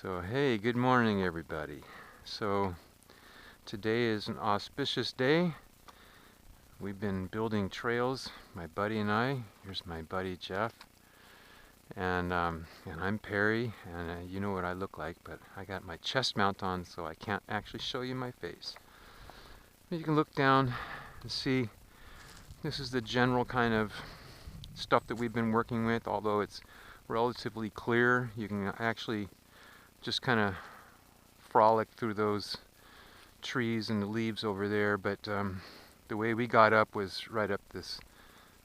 So hey, good morning everybody. So today is an auspicious day. We've been building trails, my buddy and I. Here's my buddy Jeff, and I'm Perry, and you know what I look like, but I got my chest mount on, so I can't actually show you my face. But you can look down and see this is the general kind of stuff that we've been working with. Although it's relatively clear, you can actually just kind of frolic through those trees and the leaves over there, but the way we got up was right up this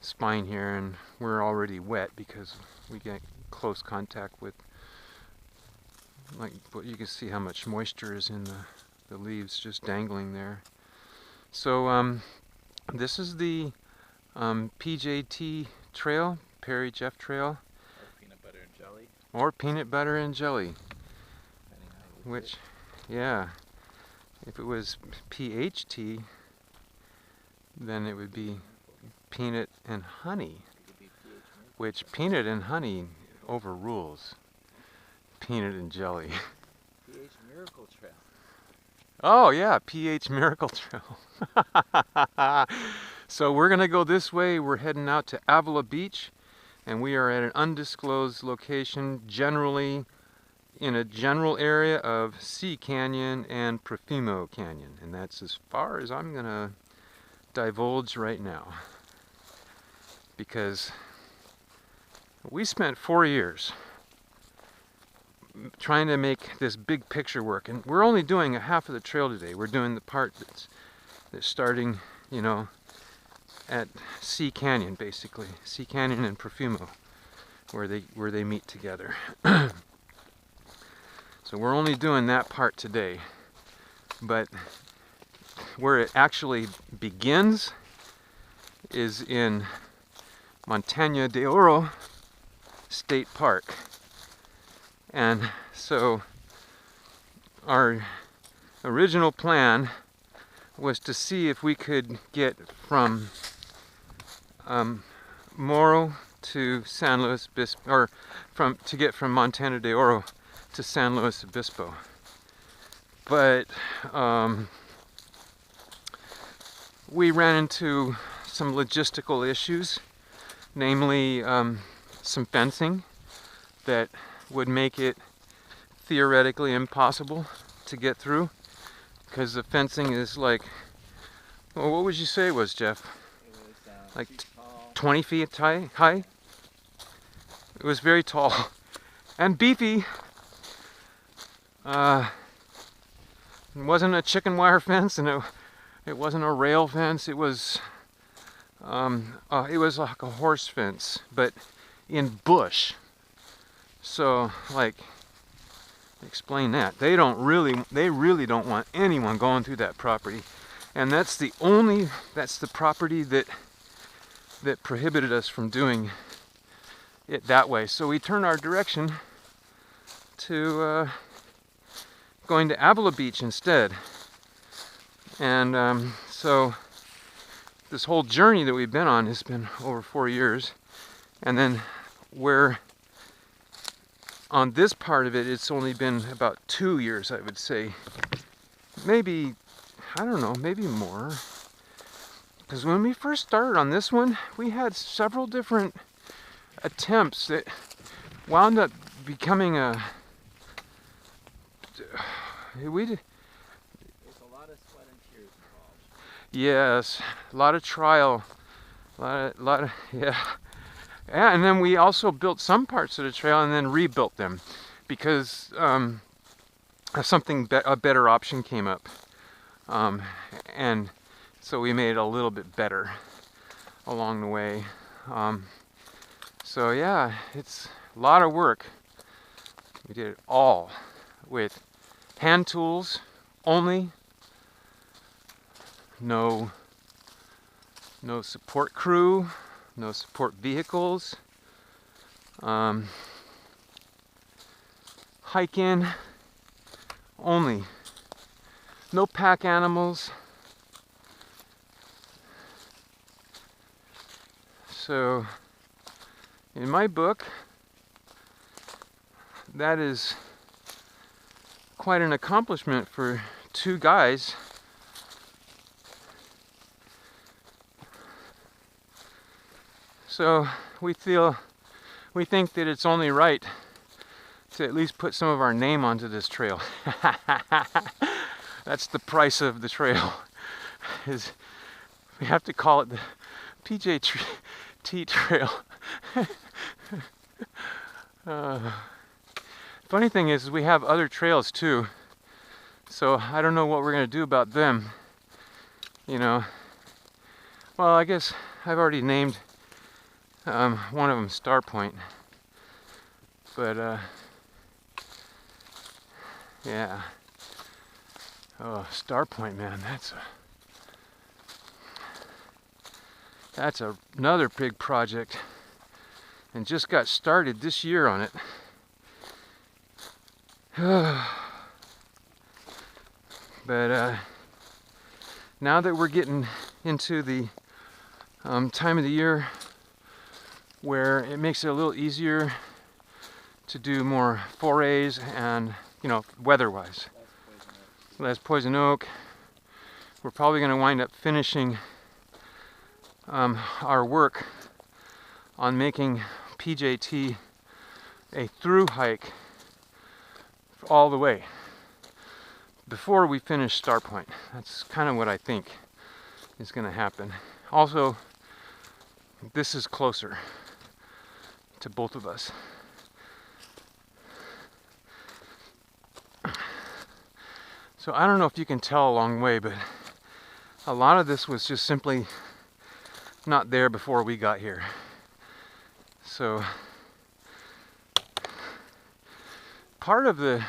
spine here, and we're already wet because we get close contact with, like, but you can see how much moisture is in the leaves just dangling there. So this is the PJT trail, Perry Jeff trail, or peanut butter and jelly, or peanut butter and jelly, depending on how you which, yeah, if it was PHT, then it would be peanut and honey, which peanut and honey overrules peanut and jelly. PH Miracle Trail. Oh yeah, PH Miracle Trail. So we're gonna go this way. We're heading out to Avila Beach, and we are at an undisclosed location, generally in a general area of Sea Canyon and Profumo Canyon, and that's as far as I'm gonna divulge right now, because we spent 4 years trying to make this big picture work, and we're only doing a half of the trail today. We're doing the part that's starting, you know, at Sea Canyon, basically Sea Canyon and Profumo, where they meet together. So we're only doing that part today, but where it actually begins is in Montaña de Oro State Park. And so our original plan was to see if we could get from Morro to San Luis Obispo, or to get from Montaña de Oro to San Luis Obispo. But we ran into some logistical issues, namely some fencing that would make it theoretically impossible to get through, because the fencing is like, well, what would you say it was, Jeff? It was Like feet tall. 20 feet high? It was very tall and beefy. It wasn't a chicken wire fence, and it wasn't a rail fence. It was like a horse fence, but in bush. So, like, explain that. They really don't want anyone going through that property, and that's the property that prohibited us from doing it that way. So we turned our direction to going to Avila Beach instead. And so this whole journey that we've been on has been over 4 years, and then where on this part of it, it's only been about 2 years, I would say. Maybe, I don't know, maybe more. Because when we first started on this one, we had several different attempts that wound up becoming There's a lot of sweat and tears involved. yes, a lot of trial, a lot of, yeah. And then we also built some parts of the trail and then rebuilt them, because a better option came up, and so we made it a little bit better along the way. So yeah, it's a lot of work. We did it all with hand tools only. No support crew. No support vehicles. Hike-in only. No pack animals. So, in my book, that is quite an accomplishment for two guys. So we think that it's only right to at least put some of our name onto this trail. That's the price of the trail, is we have to call it the PJT trail. Funny thing is we have other trails too, so I don't know what we're gonna do about them, you know. Well, I guess I've already named one of them Star Point, but yeah. Oh, Star Point, man, that's another big project, and just got started this year on it. But now that we're getting into the time of the year where it makes it a little easier to do more forays and, you know, weather-wise. Less poison oak. We're probably going to wind up finishing our work on making PJT a through hike all the way before we finish Star Point. That's kind of what I think is going to happen. Also, this is closer to both of us. So I don't know if you can tell along the way, but a lot of this was just simply not there before we got here. So part of the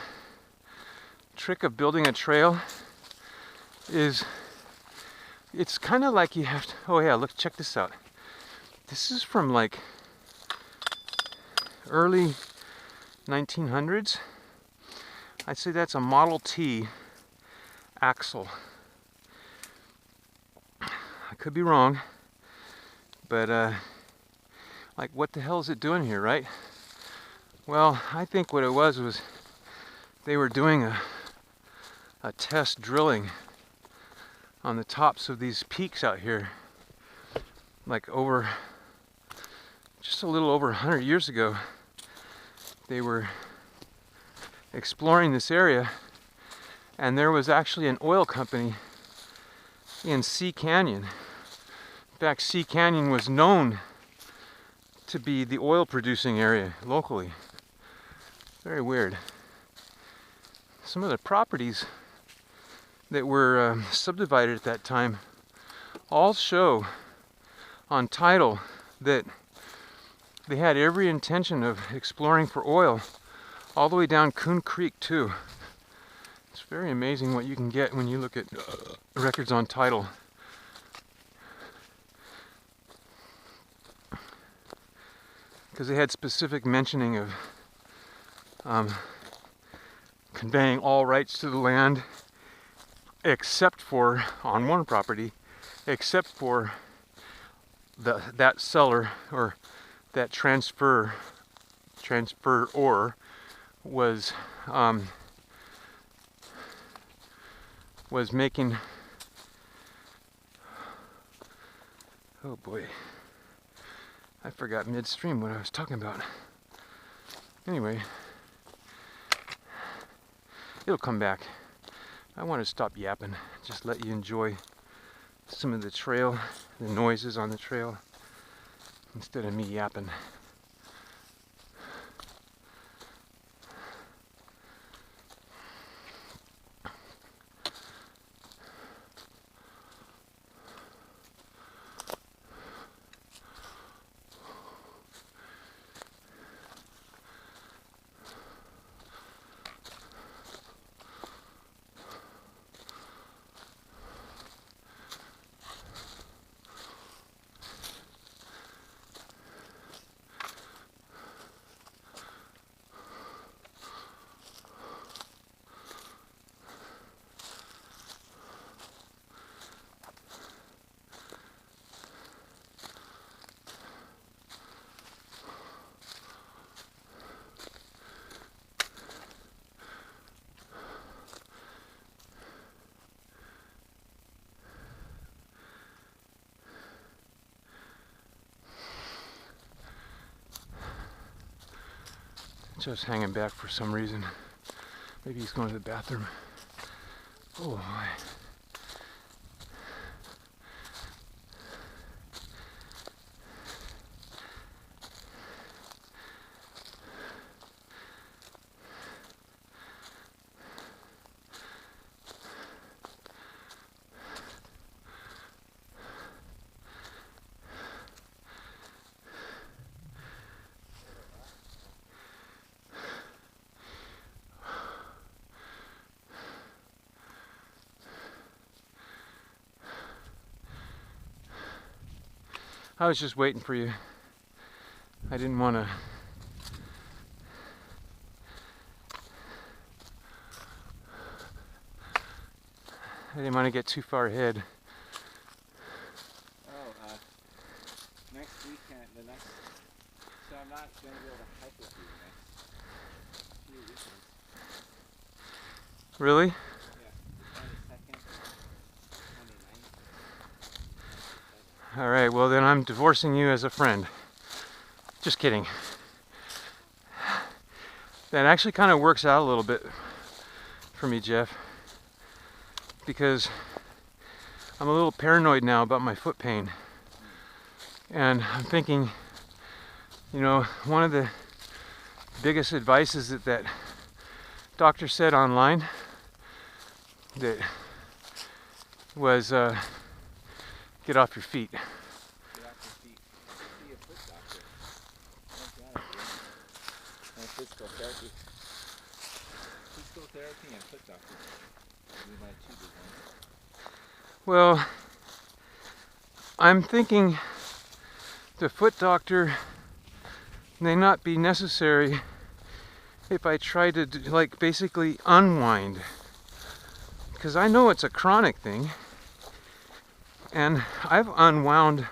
trick of building a trail is it's kind of like you have to, oh yeah, look, check this out. This is from like early 1900s. I'd say that's a Model T axle. I could be wrong, but like, what the hell is it doing here, right? Well, I think what it was they were doing a test drilling on the tops of these peaks out here, like over just a little over 100 years ago. They were exploring this area, and there was actually an oil company in Sea Canyon. In fact, Sea Canyon was known to be the oil producing area locally. Very weird. Some of the properties that were subdivided at that time all show on title that they had every intention of exploring for oil all the way down Coon Creek too. It's very amazing what you can get when you look at records on title. Because they had specific mentioning of conveying all rights to the land, except for, on one property, except for that seller, or that transferor was making, oh boy, I forgot midstream what I was talking about. Anyway, it'll come back. I want to stop yapping, just let you enjoy some of the trail, the noises on the trail, instead of me yapping. Just hanging back for some reason. Maybe he's going to the bathroom. Oh my. I was just waiting for you. I didn't want to. I didn't want to get too far ahead. Oh, next weekend, so I'm not going to be able to hike with you the next few weekends. Really? Yeah, the 22nd, 29th, All right, well then I'm divorcing you as a friend. Just kidding. That actually kind of works out a little bit for me, Jeff, because I'm a little paranoid now about my foot pain. And I'm thinking, you know, one of the biggest advices that doctor said online that was get off your feet. Get off your feet. See a foot doctor. Thank God, and physical therapy. Physical therapy and foot doctor. We might two big ones. Well, I'm thinking the foot doctor may not be necessary if I try to like basically unwind, because I know it's a chronic thing, and I've unwound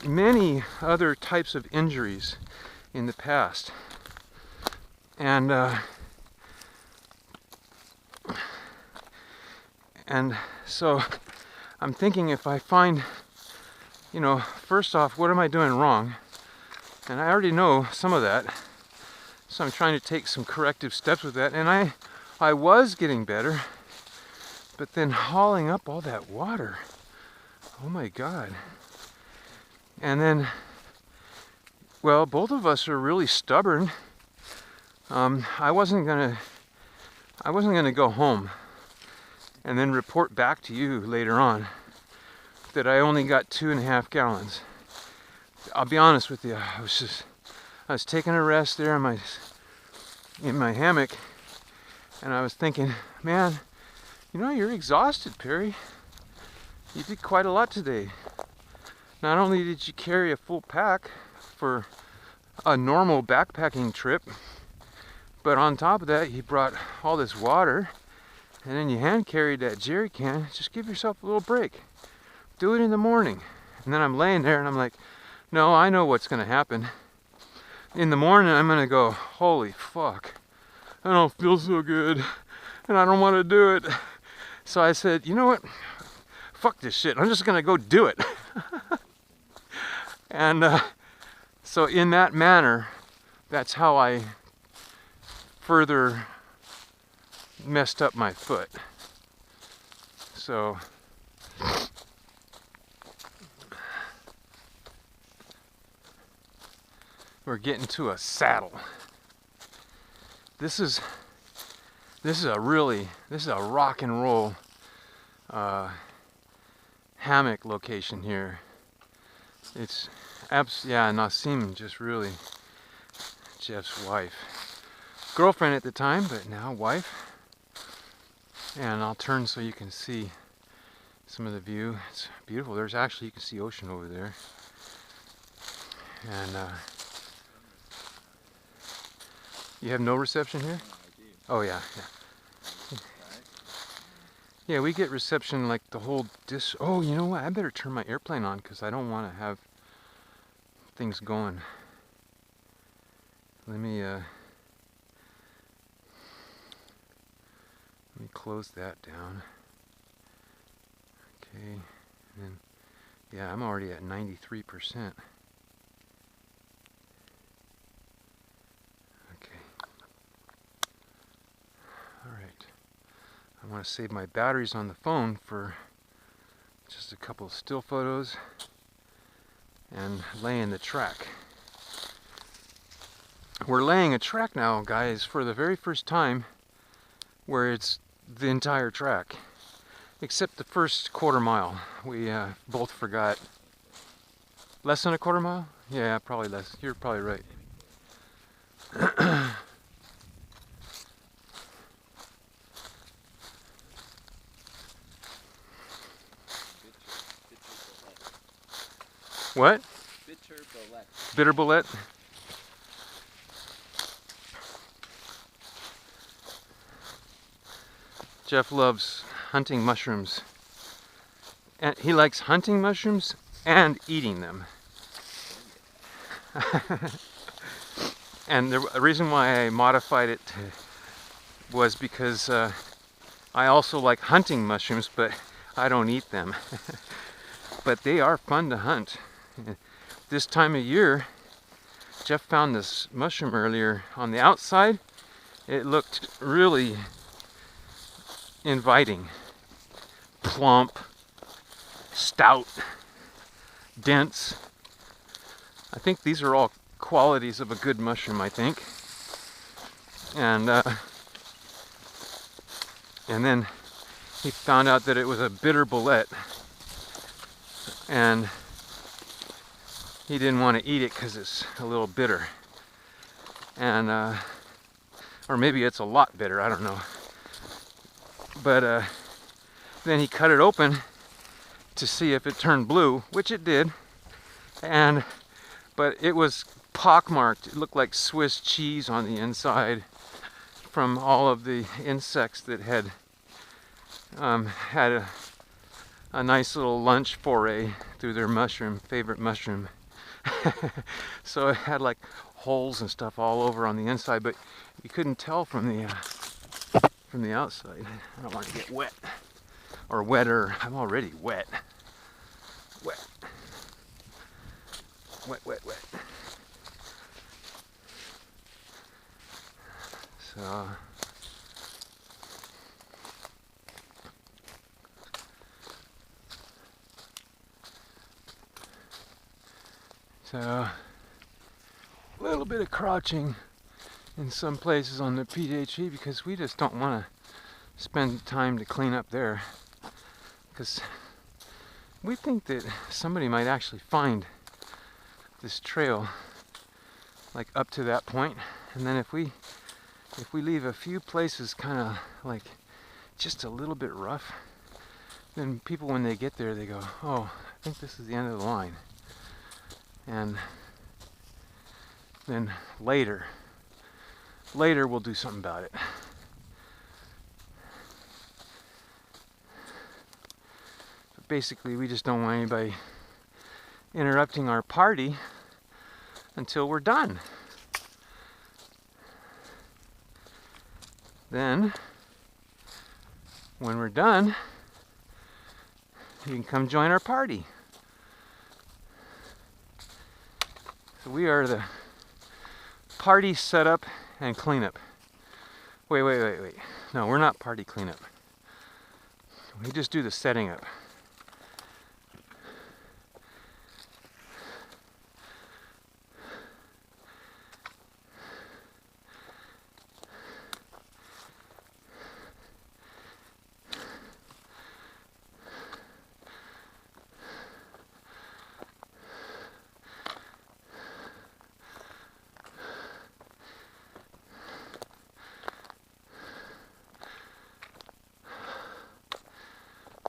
many other types of injuries in the past, and so I'm thinking, if I find, you know, first off, what am I doing wrong? And I already know some of that, so I'm trying to take some corrective steps with that. And I was getting better, but then hauling up all that water, oh my God. And then, well, both of us are really stubborn. I wasn't gonna go home and then report back to you later on that I only got 2.5 gallons. I'll be honest with you, I was taking a rest there in my hammock, and I was thinking, man, you know, you're exhausted, Perry. You did quite a lot today. Not only did you carry a full pack for a normal backpacking trip, but on top of that, you brought all this water, and then you hand carried that jerry can. Just give yourself a little break. Do it in the morning. And then I'm laying there and I'm like, no, I know what's gonna happen. In the morning, I'm gonna go, holy fuck, I don't feel so good, and I don't want to do it. So I said, you know what? Fuck this shit. I'm just gonna go do it. And so in that manner, that's how I further messed up my foot. So we're getting to a saddle. This is a rock and roll hammock location here. It's yeah, Nasim, just really Jeff's wife, girlfriend at the time, but now wife. And I'll turn so you can see some of the view. It's beautiful. There's actually, you can see ocean over there. And you have no reception here? Oh yeah, yeah. Yeah, we get reception like the whole oh, you know what? I better turn my airplane on because I don't want to have things going. Let me close that down. Okay, and then, yeah, I'm already at 93%. Alright, I want to save my batteries on the phone for just a couple of still photos and laying the track. We're laying a track now, guys, for the very first time where it's the entire track, except the first quarter mile. We both forgot. Less than a quarter mile? Yeah, probably less. You're probably right. What? Bitter bullet. Bitter bullet? Jeff loves hunting mushrooms. And he likes hunting mushrooms and eating them. And the reason why I modified it was because I also like hunting mushrooms, but I don't eat them. But they are fun to hunt. This time of year, Jeff found this mushroom earlier on the outside. It looked really inviting. Plump, stout, dense. I think these are all qualities of a good mushroom, I think. And then he found out that it was a bitter bullet, and he didn't want to eat it because it's a little bitter. And or maybe it's a lot bitter, I don't know. But then he cut it open to see if it turned blue, which it did. But it was pockmarked. It looked like Swiss cheese on the inside from all of the insects that had had a nice little lunch foray through their favorite mushroom. So it had like holes and stuff all over on the inside, but you couldn't tell from the outside. I don't want to get wet or wetter. I'm already wet. Wet. Wet, wet, wet. So a little bit of crouching in some places on the PJT because we just don't want to spend time to clean up there, because we think that somebody might actually find this trail like up to that point, and then if we leave a few places kind of like just a little bit rough, then people, when they get there, they go, oh, I think this is the end of the line. And then later we'll do something about it. But basically, we just don't want anybody interrupting our party until we're done. Then, when we're done, you can come join our party. So we are the party setup and cleanup. Wait. No, we're not party cleanup. We just do the setting up.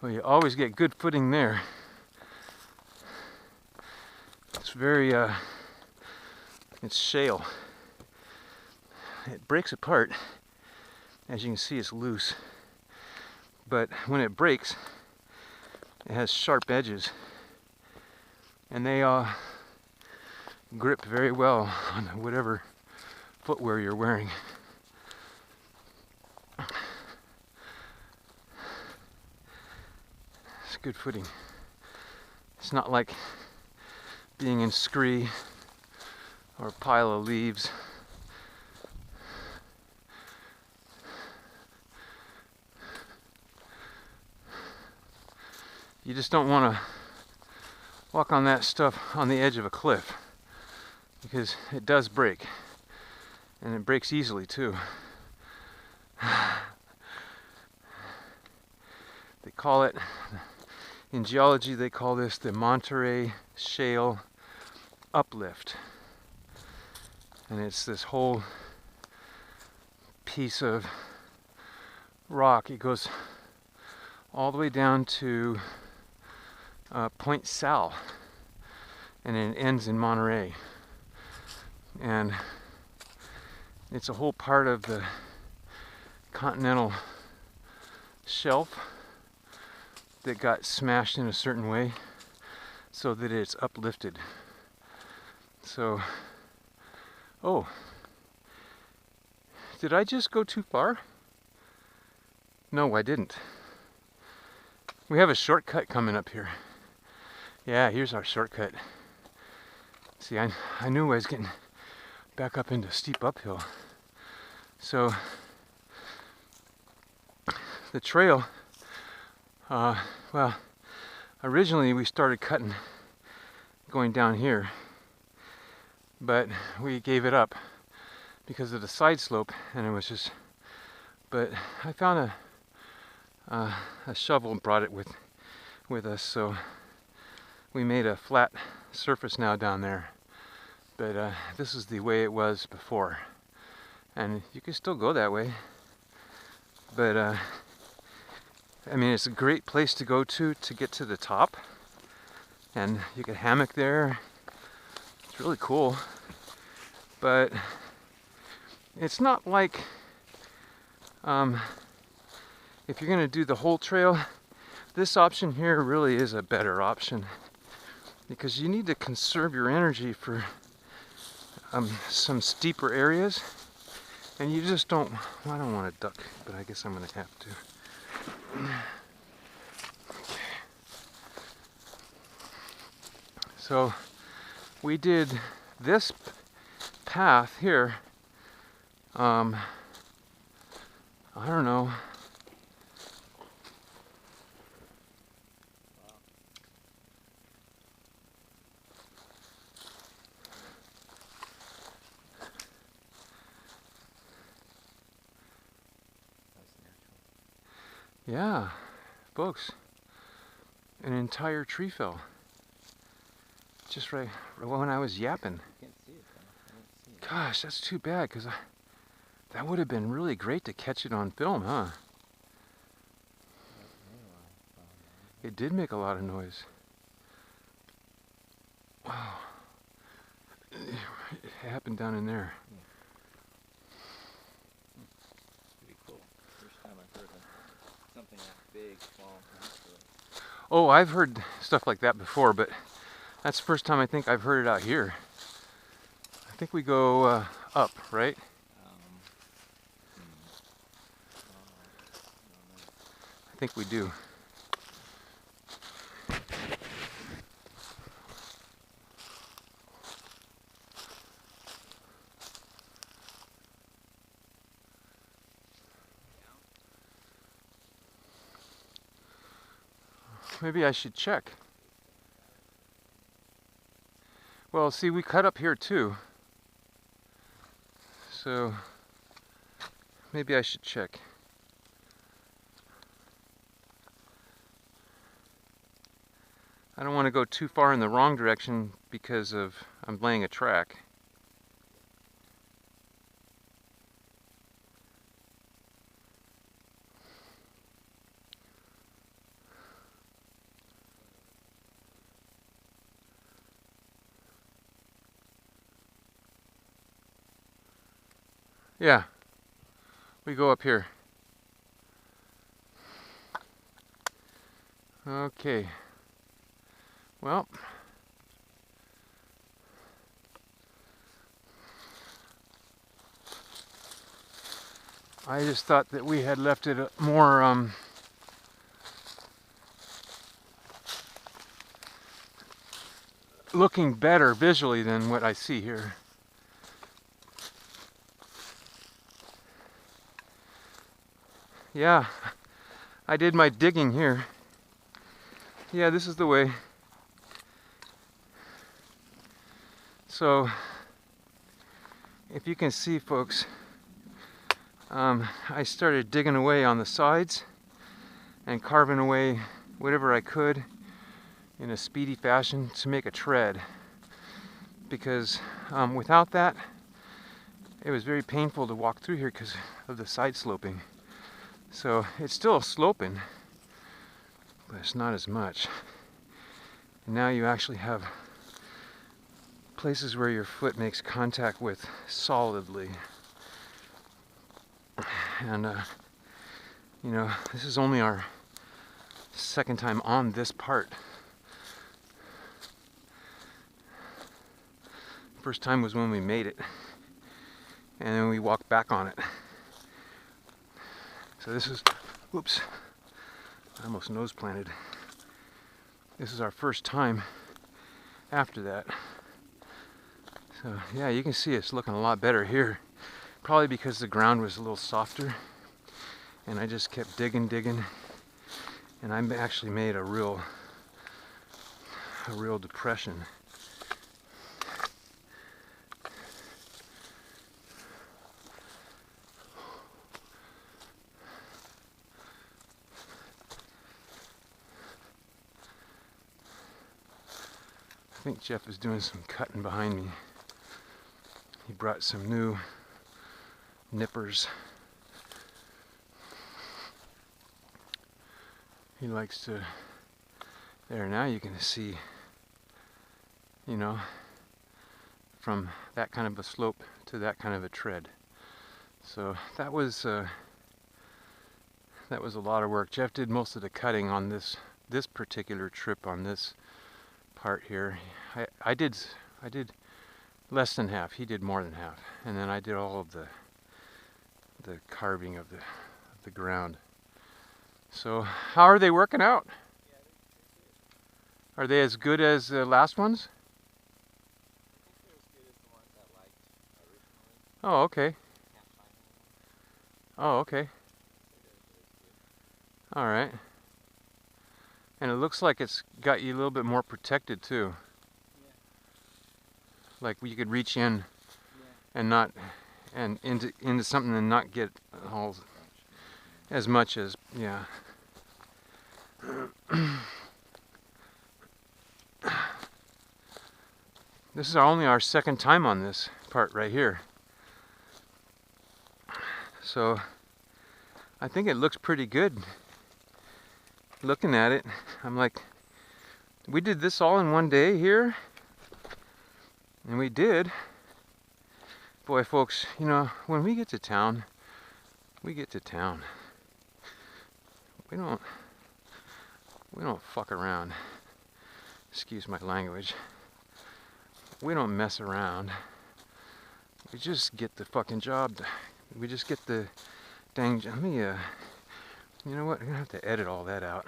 Well, you always get good footing there. It's very, it's shale. It breaks apart. As you can see, it's loose. But when it breaks, it has sharp edges. And they grip very well on whatever footwear you're wearing. It's good footing. It's not like being in scree or a pile of leaves. you just don't want to walk on that stuff on the edge of a cliff, because it does break, and it breaks easily too. They call it, in geology they call this the Monterey Shale uplift, and it's this whole piece of rock. It goes all the way down to Point Sal, and it ends in Monterey, and it's a whole part of the continental shelf that got smashed in a certain way so that it's uplifted. So, oh, did I just go too far? No, I didn't. We have a shortcut coming up here. Yeah, here's our shortcut. See, I knew I was getting back up into steep uphill. So, the trail, well, originally we started cutting going down here, but we gave it up because of the side slope, and it was just, but I found a shovel and brought it with us, so we made a flat surface now down there. But this is the way it was before, and you can still go that way, but I mean, it's a great place to go to get to the top, and you can hammock there. It's really cool, but it's not like if you're gonna do the whole trail, this option here really is a better option, because you need to conserve your energy for some steeper areas, and you just don't, well, I don't want to duck, but I guess I'm gonna have to. So we did this path here, I don't know, yeah, folks, an entire tree fell. Just right when I was yapping. Can't see it though. I don't see it. Gosh, that's too bad, because that would have been really great to catch it on film, huh? It did make a lot of noise. Wow. It happened down in there. Pretty cool. First time I've heard of something that big fall naturally. Oh, I've heard stuff like that before, but that's the first time I think I've heard it out here. I think we go up, right? I think we do. Maybe I should check. Well, see, we cut up here too. So maybe I should check. I don't want to go too far in the wrong direction because I'm laying a track. Yeah, we go up here. Okay. Well, I just thought that we had left it more looking better visually than what I see here. Yeah, I did my digging here. yeah, this is the way. So, if you can see, folks, I started digging away on the sides and carving away whatever I could in a speedy fashion to make a tread, because without that it was very painful to walk through here because of the side sloping. So it's still sloping, but it's not as much. And now you actually have places where your foot makes contact with solidly. And you know, this is only our second time on this part. First time was when we made it, and then we walked back on it. So this is, whoops, I almost nose planted. This is our first time after that. So yeah, you can see it's looking a lot better here. Probably because the ground was a little softer, and I just kept digging, and I actually made a real depression. I think Jeff is doing some cutting behind me. He brought some new nippers. He likes to, there, now you can see, you know, from that kind of a slope to that kind of a tread. So that was a lot of work. Jeff did most of the cutting on this particular trip on this part here. I did less than half. He did more than half, and then I did all of the carving of the ground. So how are they working out? Are they as good as the last ones? I think they're as good as the ones I liked originally. Oh, okay. Can't find anyone. Oh, okay. They're All right. And it looks like it's got you a little bit more protected too. Yeah. Like you could reach in Yeah. and not, and into something and not get all as much as, yeah. This is only our second time on this part right here. So I think it looks pretty good. Looking at it, I'm like, we did this all in one day here, and we did. Boy, folks, you know, when we get to town, we get to town. We don't fuck around. Excuse my language. We don't mess around. We just get the fucking job done. We just get the dang. Let me you know what? I'm gonna have to edit all that out.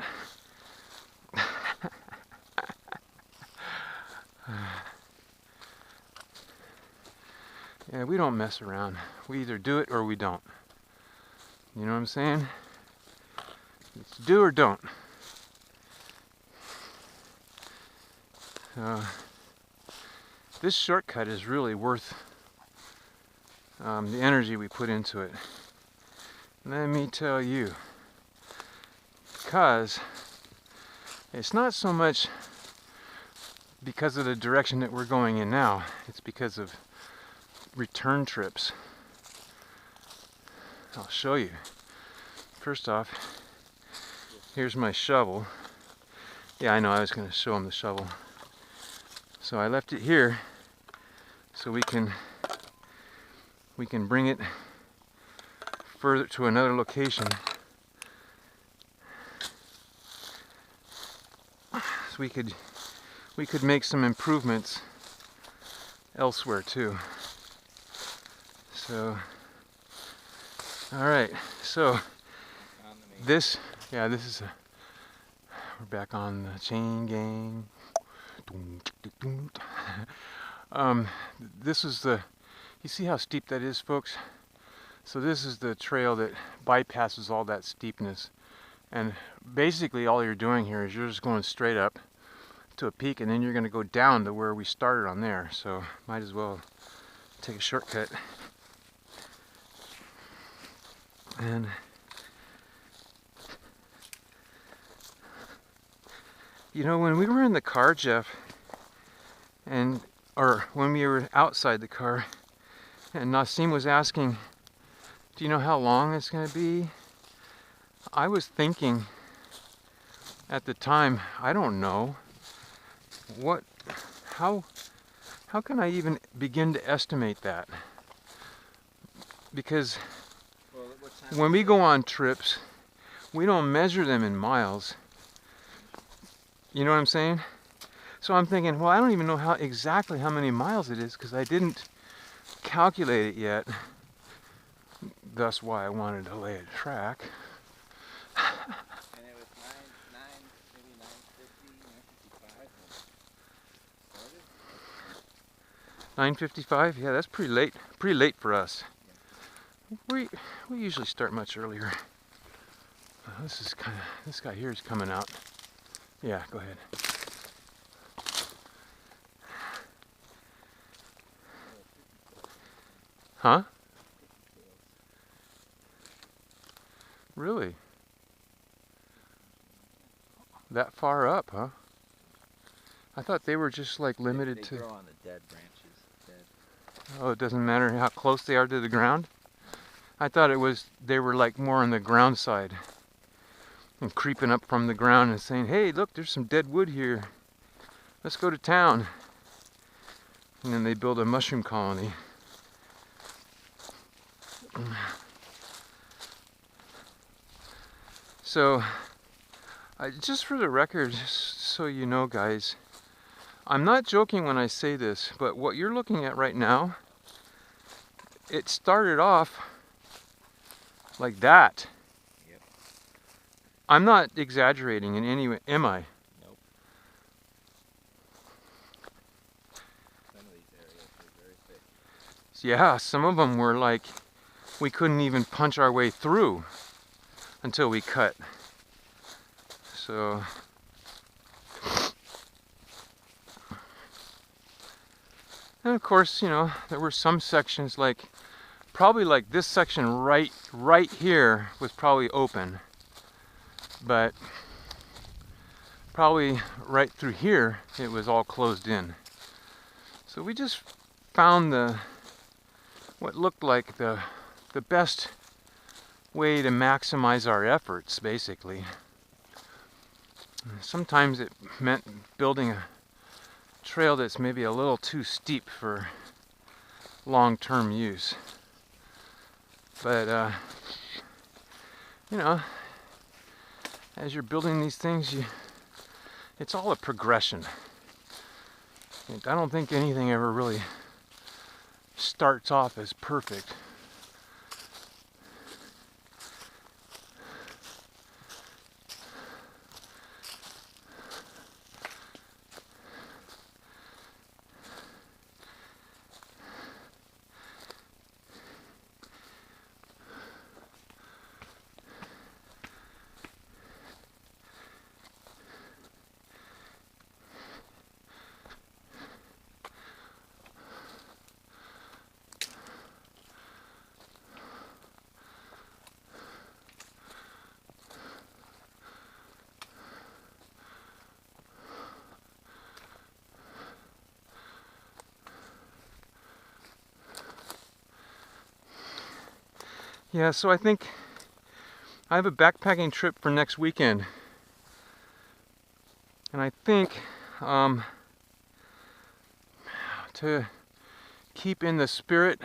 Yeah, we don't mess around. We either do it or we don't. You know what I'm saying? It's do or don't. This shortcut is really worth the energy we put into it. Let me tell you. Because it's not so much because of the direction that we're going in now. It's because of return trips. I'll show you. First off, here's my shovel. Yeah, I know, I was going to show him the shovel. So I left it here so we can bring it further to another location. So we could make some improvements elsewhere too. So, all right. So this, yeah, this is we're back on the chain gang. This is you see how steep that is, folks? So this is the trail that bypasses all that steepness And basically all you're doing here is you're just going straight up to a peak, and then you're going to go down to where we started on there. So might as well take a shortcut. And you know, when we were in the car, Jeff, or when we were outside the car, and Nassim was asking, do you know how long it's going to be? I was thinking at the time, I don't know. How can I even begin to estimate that? Because when we go on trips, we don't measure them in miles. You know what I'm saying? So I'm thinking, well, I don't even know exactly how many miles it is because I didn't calculate it yet. Thus why I wanted to lay a track. And it was maybe 9:50, 9:55. 9:55? Yeah, that's pretty late. Pretty late for us. We usually start much earlier. This guy here is coming out. Yeah, go ahead. Huh? Really? That far up, huh? I thought they were just like limited to... They grow on the dead branches. Dead. Oh, it doesn't matter how close they are to the ground? I thought they were like more on the ground side and creeping up from the ground and saying, hey, look, there's some dead wood here. Let's go to town. And then they build a mushroom colony. So, just for the record, just so you know, guys, I'm not joking when I say this, but what you're looking at right now, it started off like that. Yep. I'm not exaggerating in any way, am I? Nope. Some of these areas are very thick. Yeah, some of them were like, we couldn't even punch our way through until we cut. So, and of course, you know, there were some sections like, probably like this section right here was probably open, but probably right through here it was all closed in. So we just found what looked like the best way to maximize our efforts, basically. Sometimes it meant building a trail that's maybe a little too steep for long-term use. But, you know, as you're building these things, it's all a progression. I don't think anything ever really starts off as perfect. Yeah, so I think I have a backpacking trip for next weekend. And I think to keep in the spirit